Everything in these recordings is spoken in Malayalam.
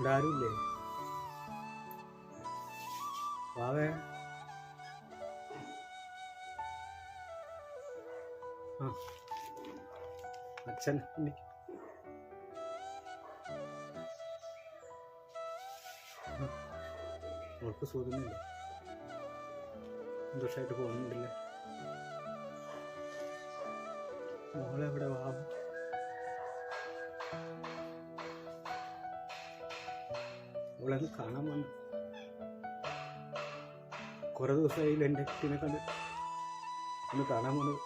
ഇവിടെ ആരുമില്ലേ? വാവേ, ആ അച്ഛൻ അവൾക്ക് സുഖമൊന്നുമില്ല, സന്തോഷമായിട്ട് പോകുന്നുണ്ടല്ലേ? മോളെവിടെ? വാവ അവളെന്ന് കാണാൻ വന്നു. കുറെ ദിവസമായില്ല എൻ്റെ കുട്ടീനെ കണ്ട് ഒന്ന് കാണാൻ വന്നത്.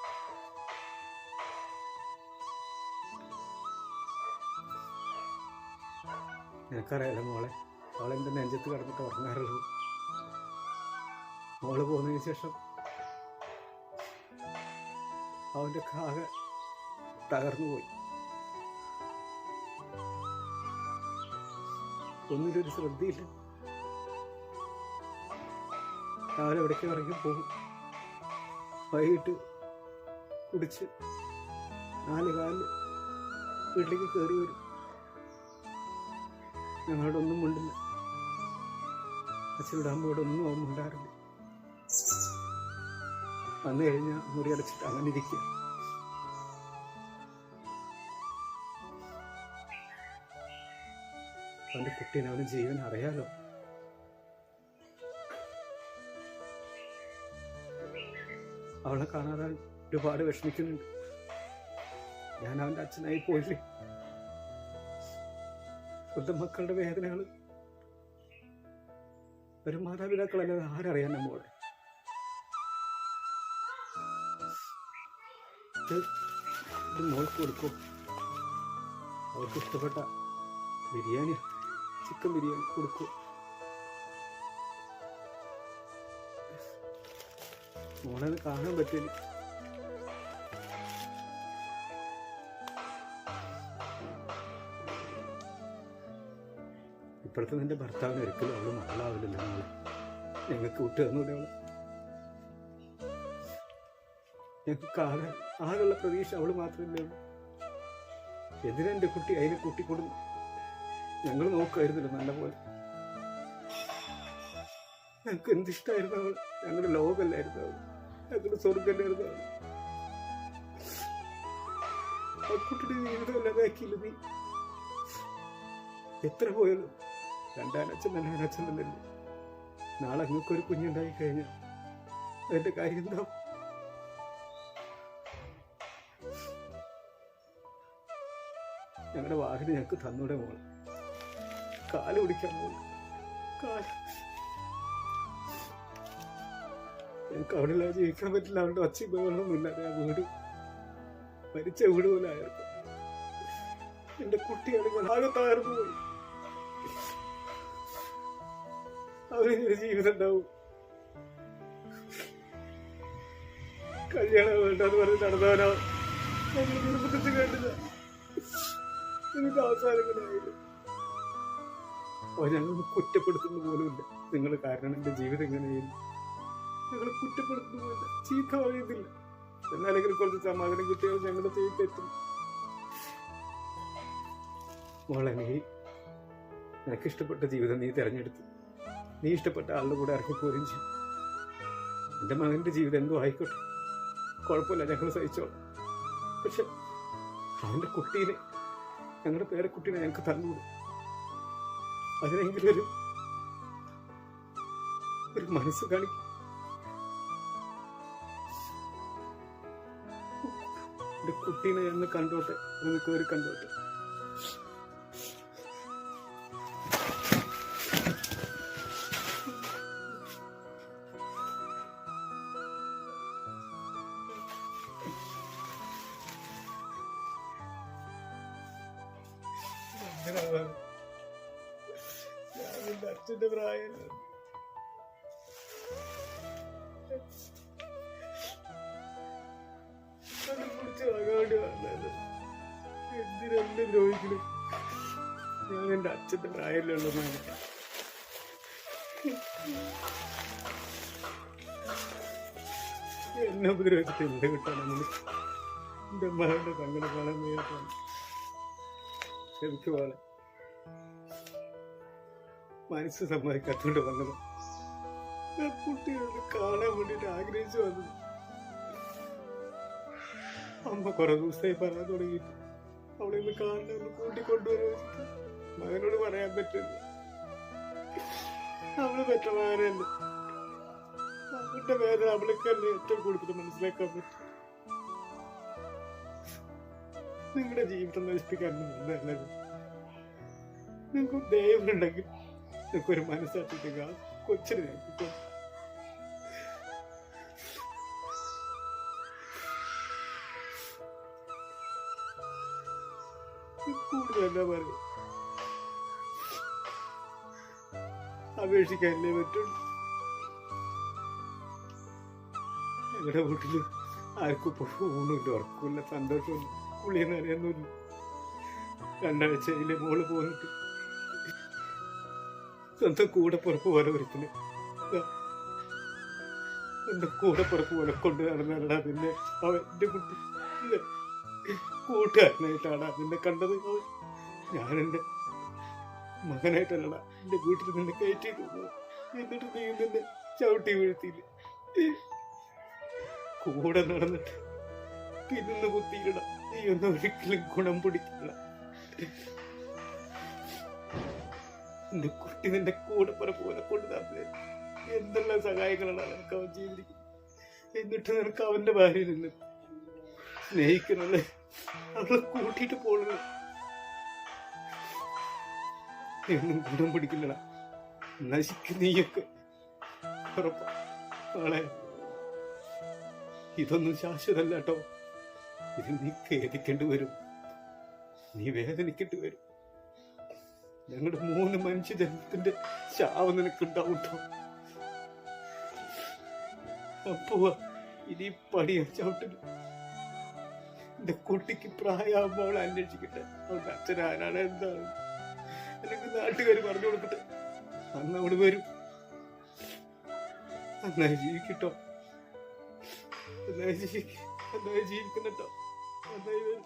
നിനക്കറിയാലോ മോളെ, അവളെൻ്റെ നെഞ്ചത്ത് കിടന്നിട്ട് ഉറങ്ങാറുള്ളൂ. മോള് പോകുന്നതിന് ശേഷം അവൻ്റെ ആകെ തകർന്നു പോയി. ഒന്നിലൊരു ശ്രദ്ധയില്ല. രാവിലെ എവിടേക്ക് ഇറങ്ങി പോകും, വൈകിട്ട് കുടിച്ച് 4 കാലിൽ വീട്ടിലേക്ക് കയറി വരും. ഞങ്ങളോടൊന്നും മിണ്ടില്ല. അച്ഛനോടാകുമ്പോൾ ഇവിടെ ഒന്നും അവൻ മിണ്ടാറില്ല. വന്നു കഴിഞ്ഞാൽ മുറി അടച്ചിട്ട് അങ്ങനെ ഇരിക്കുക. അവൻ്റെ കുട്ടീനെ, അവന് ജീവൻ അറിയാലോ. അവളെ കാണാതെ ഒരുപാട് വിഷമിക്കുന്നുണ്ട്. ഞാൻ അവൻ്റെ അച്ഛനായി പോയില്ലേ. സ്വന്തം മക്കളുടെ വേദനകൾ ഒരു മാതാപിതാക്കളല്ലാതെ ആരറിയാൻ നമ്മോടെ. ഇത് മോൾക്ക് കൊടുക്കും. അവർക്ക് ഇഷ്ടപ്പെട്ട ബിരിയാണി, ചിക്കൻ ബിരിയാണി കൊടുക്കും. മോളത് കാണാൻ പറ്റില്ല. ഇപ്പോഴത്തെ നിന്റെ ഭർത്താവിന് ഒരിക്കലും അവള് മകളാവില്ലല്ലോ. മോളെ ഞങ്ങൾക്ക് വിട്ടു തന്നൂടെ അവള്? ഞങ്ങൾക്ക് ആകെയുള്ള പ്രതീക്ഷ അവള് മാത്രമല്ലേ ഉള്ളൂ. എന്തിനാ എൻ്റെ കുട്ടി അതിനെ കൂട്ടിക്കൊടുന്നു? ഞങ്ങൾ നോക്കുമായിരുന്നല്ലോ നല്ല പോലെ. ഞങ്ങൾക്ക് എന്തിഷ്ടമായിരുന്നു അവൾ. ഞങ്ങളുടെ ലോകമല്ലായിരുന്നു അവൾ, ഞങ്ങളുടെ സ്വർഗമല്ലായിരുന്നു അവൾ. ആ കുട്ടിയുടെ ജീവിതം അല്ലാതാക്കിയില്ല നീ. എത്ര പോയാലും രണ്ടാനച്ഛൻ തന്നെയല്ലേ. നാളെ അങ്ങക്കൊരു കുഞ്ഞുണ്ടായി കഴിഞ്ഞാൽ അതിന്റെ കാര്യം എന്താവും? ഞങ്ങളുടെ വാഹനം ഞങ്ങൾക്ക് തന്നൂടെ മോളെ? കാല് പിടിക്കാൻ പോകും. ഞങ്ങൾക്ക് അവിടെ ഇല്ലാതെ ജീവിക്കാൻ പറ്റില്ല. അവരുടെ ഒച്ചയും ബഹളമൊന്നും ഇല്ലാതെ ആ വീട് മരിച്ച വീട് പോലെ ആയിരുന്നു. എന്റെ കുട്ടിയാണെങ്കിൽ ആകെ തകർന്നു പോയി. അവനൊരു ജീവിതം ഉണ്ടാവും. കല്യാണം വേണ്ടെന്ന് പറഞ്ഞ് നടന്നവനോ ഞങ്ങൾ നിർബന്ധിച്ച് കേട്ടില്ല. നിങ്ങൾക്ക് അവസാനങ്ങളായില്ല. അവൻ ഞങ്ങൾ കുറ്റപ്പെടുത്തുന്ന പോലുമില്ല. നിങ്ങൾ കാരണം എന്റെ ജീവിതം എങ്ങനെയായിരുന്നു. ഞങ്ങൾ കുറ്റപ്പെടുത്തുന്ന പോലില്ല, ചീത്ത പറയുന്നില്ല. എന്നാലെങ്കിലും കുറച്ച് സമാധാനം കിട്ടിയാൽ ഞങ്ങളുടെ ചെയ്ത് തെറ്റും. മോളെ, നിനക്ക് ഇഷ്ടപ്പെട്ട ജീവിതം നീ തിരഞ്ഞെടുത്തു. നീ ഇഷ്ടപ്പെട്ട ആളുടെ കൂടെ ഇറങ്ങിപ്പോരും ചെയ്യും. എൻ്റെ മകൻ്റെ ജീവിതം എന്തോ ആയിക്കോട്ടെ, കുഴപ്പമില്ല, ഞങ്ങൾ സഹിച്ചോളാം. പക്ഷെ അവൻ്റെ കുട്ടീനെ, ഞങ്ങളുടെ പേരക്കുട്ടീനെ ഞങ്ങൾക്ക് തന്നുകൂടും. അതിനെങ്കിലും ഒരു മനസ്സ് കാണിക്കും. എൻ്റെ കുട്ടീനെ എന്ന് കണ്ടോട്ടെ, ഒന്ന് കയറി കണ്ടോട്ടെ. അച്ഛന്റെ പ്രായം കുടിച്ചാകാണ്ട് വന്നത് എന്തിനെന്നെ ദ്രോഹിക്കണം. ഞാൻ എൻ്റെ അച്ഛന്റെ പ്രായത്തിലുള്ള എന്നെ ഉപദ്രവിച്ചിട്ട് എന്ത് കിട്ടാൻ? എൻ്റെ മകളുടെ സങ്കടം കാണാൻ വേണ്ടിയിട്ടാണ്. ക്ഷമിക്കുവാണ്. മനസ്സ് സമ്മതിക്കാത്തോണ്ട് വന്നത്. ആ കുട്ടികളെ കാണാൻ വേണ്ടിട്ട് ആഗ്രഹിച്ചു വന്നത്. അമ്മ കുറെ ദിവസമായി പറയാൻ തുടങ്ങിയിട്ട് അവളെ ഒന്ന് കാണണമെന്ന് കൂട്ടിക്കൊണ്ടുവരുന്ന മകനോട് പറയാൻ പറ്റില്ല. അവള് പെറ്റ മകനല്ല. അവളുടെ വേദന അവൾക്ക് തന്നെ ഏറ്റവും കൂടുതൽ മനസ്സിലാക്കാൻ പറ്റും. നിങ്ങളുടെ ജീവിതം നശിപ്പിക്കാൻ നല്ലത്. നിങ്ങൾക്ക് ദൈവമുണ്ടെങ്കിൽ നിങ്ങൾക്കൊരു മനസ്സാക്കിയിട്ട് കൊച്ചിനെ ഞങ്ങൾക്ക് കൂടുതൽ എന്താ പറയുക, അപേക്ഷിക്കാനല്ലേ പറ്റുള്ളൂ. ഞങ്ങളുടെ വീട്ടില് ആർക്കും ഇപ്പോൾ ഊണില്ല, ഉറക്കമില്ല, സന്തോഷമില്ല, കുളിയെന്ന് അറിയാനൊന്നുമില്ല. 2 ആഴ്ചയിലെ മോള് പോന്നിട്ട് സ്വന്തം കൂടെപ്പുറപ്പ് പോലെ ഒരുത്തിന് സ്വന്തം കൂടെപ്പുറപ്പ് പോലെ കൊണ്ട് നടന്നല്ലടാ പിന്നെ അവൻ്റെ കുട്ടി കൂട്ടുകാരനായിട്ടാണ് നിന്നെ കണ്ടത്. ഞാനെൻ്റെ മകനായിട്ടല്ലടാ എൻ്റെ വീട്ടിൽ നിന്നെ കയറ്റി തോന്നുന്നത്. എന്നിട്ട് നീ നിന്നെ ചവിട്ടി വീഴ്ത്തിയില്ല. കൂടെ നടന്നിട്ട് പിന്നൊന്ന് കുത്തിയിട. നീ ഒന്നും ഒരിക്കലും ഗുണം പിടിക്കില്ല. എന്റെ കുട്ടി നിന്റെ കൂടെ പോലെ കൊണ്ട് നടന്നത് എന്തെല്ലാം സഹായങ്ങളാണ് നിനക്ക് അവൻ ചെയ്തിരിക്കുന്നത്. എന്നിട്ട് നിനക്ക് അവന്റെ ഭാര്യ നിന്ന് സ്നേഹിക്കണല്ലേ, അവളെ കൂട്ടിയിട്ട് പോകണല്ലേ. ഒന്നും ഗുണം പിടിക്കില്ലടാ. നശിക്കും നീയൊക്കെ ഉറപ്പാ. നാളെ ഇതൊന്നും ശാശ്വതല്ല കേട്ടോ. ഇത് നീ ഖേദിക്കേണ്ടി വരും, നീ വേദനിക്കേണ്ടി വരും. ഞങ്ങളുടെ 3 മനുഷ്യജന്മത്തിന്റെ ശാവം നിനക്കുണ്ടാവും കേട്ടോ. അപ്പോ ഇനി പടിയ ചവിട്ടില്ല. എന്റെ കുട്ടിക്ക് പ്രായമാകുമ്പോൾ അവളെ അന്വേഷിക്കട്ടെ. അവളുടെ അച്ഛനാരാണ് എന്താണ് എനിക്ക് നാട്ടുകാർ പറഞ്ഞു കൊടുക്കട്ടെ. അന്ന് അവിടെ വരും. നന്നായി ജീവിക്കട്ടോ, നന്നായി ജീവിക്കണട്ടോ, നന്നായി വരും.